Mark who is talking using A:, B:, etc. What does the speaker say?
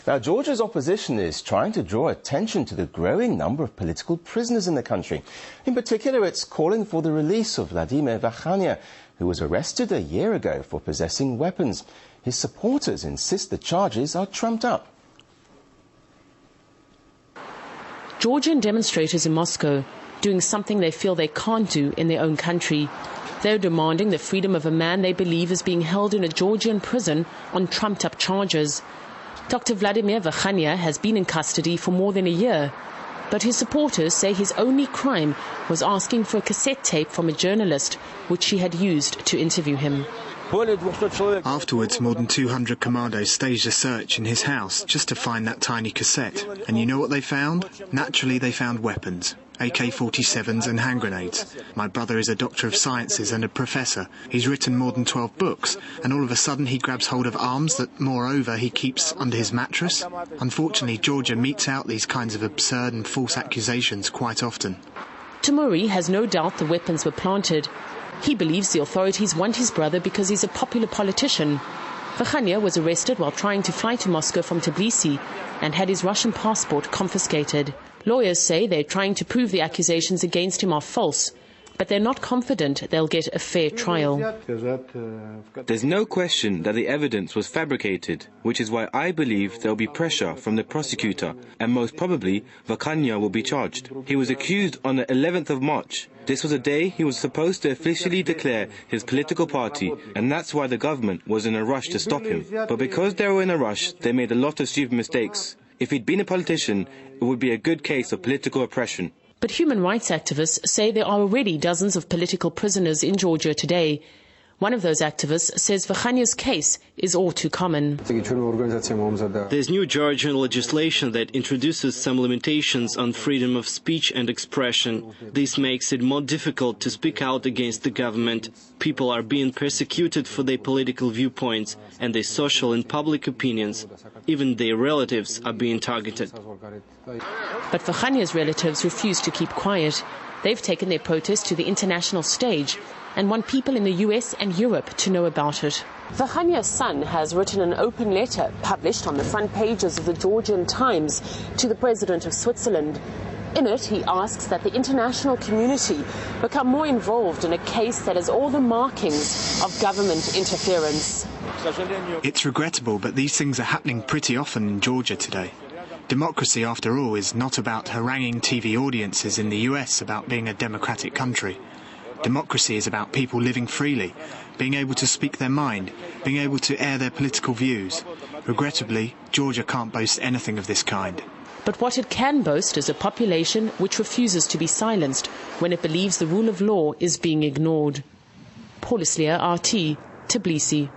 A: Now, Georgia's opposition is trying to draw attention to the growing number of political prisoners in the country. In particular, it's calling for the release of Vladimir Vakhania, who was arrested a year ago for possessing weapons. His supporters insist the charges are trumped up.
B: Georgian demonstrators in Moscow doing something they feel they can't do in their own country. They're demanding the freedom of a man they believe is being held in a Georgian prison on trumped-up charges. Dr. Vladimir Vakhania has been in custody for more than a year, but his supporters say his only crime was asking for a cassette tape from a journalist, which she had used to interview him.
C: Afterwards, more than 200 commandos staged a search in his house just to find that tiny cassette. And you know what they found? Naturally, they found weapons. AK-47s and hand grenades. My brother is a doctor of sciences and a professor. He's written more than 12 books, and all of a sudden he grabs hold of arms that, moreover, he keeps under his mattress. Unfortunately, Georgia meets out these kinds of absurd and false accusations quite often.
B: Temuri has no doubt the weapons were planted. He believes the authorities want his brother because he's a popular politician. Vakhania was arrested while trying to fly to Moscow from Tbilisi and had his Russian passport confiscated. Lawyers say they're trying to prove the accusations against him are false, but they're not confident they'll get a fair trial.
D: There's no question that the evidence was fabricated, which is why I believe there'll be pressure from the prosecutor, and most probably Vakhania will be charged. He was accused on the 11th of March. This was a day he was supposed to officially declare his political party, and that's why the government was in a rush to stop him. But because they were in a rush, they made a lot of stupid mistakes. If he'd been a politician, it would be a good case of political oppression.
B: But human rights activists say there are already dozens of political prisoners in Georgia today. One of those activists says Vakhania's case is all too common.
E: There's new Georgian legislation that introduces some limitations on freedom of speech and expression. This makes it more difficult to speak out against the government. People are being persecuted for their political viewpoints and their social and public opinions. Even their relatives are being targeted.
B: But Vakhania's relatives refuse to keep quiet. They've taken their protest to the international stage and want people in the US and Europe to know about it. Vakhania's son has written an open letter published on the front pages of the Georgian Times to the President of Switzerland. In it, he asks that the international community become more involved in a case that has all the markings of government interference.
C: It's regrettable, but these things are happening pretty often in Georgia today. Democracy, after all, is not about haranguing TV audiences in the US about being a democratic country. Democracy is about people living freely, being able to speak their mind, being able to air their political views. Regrettably, Georgia can't boast anything of this kind.
B: But what it can boast is a population which refuses to be silenced when it believes the rule of law is being ignored. Paul Islier, RT, Tbilisi.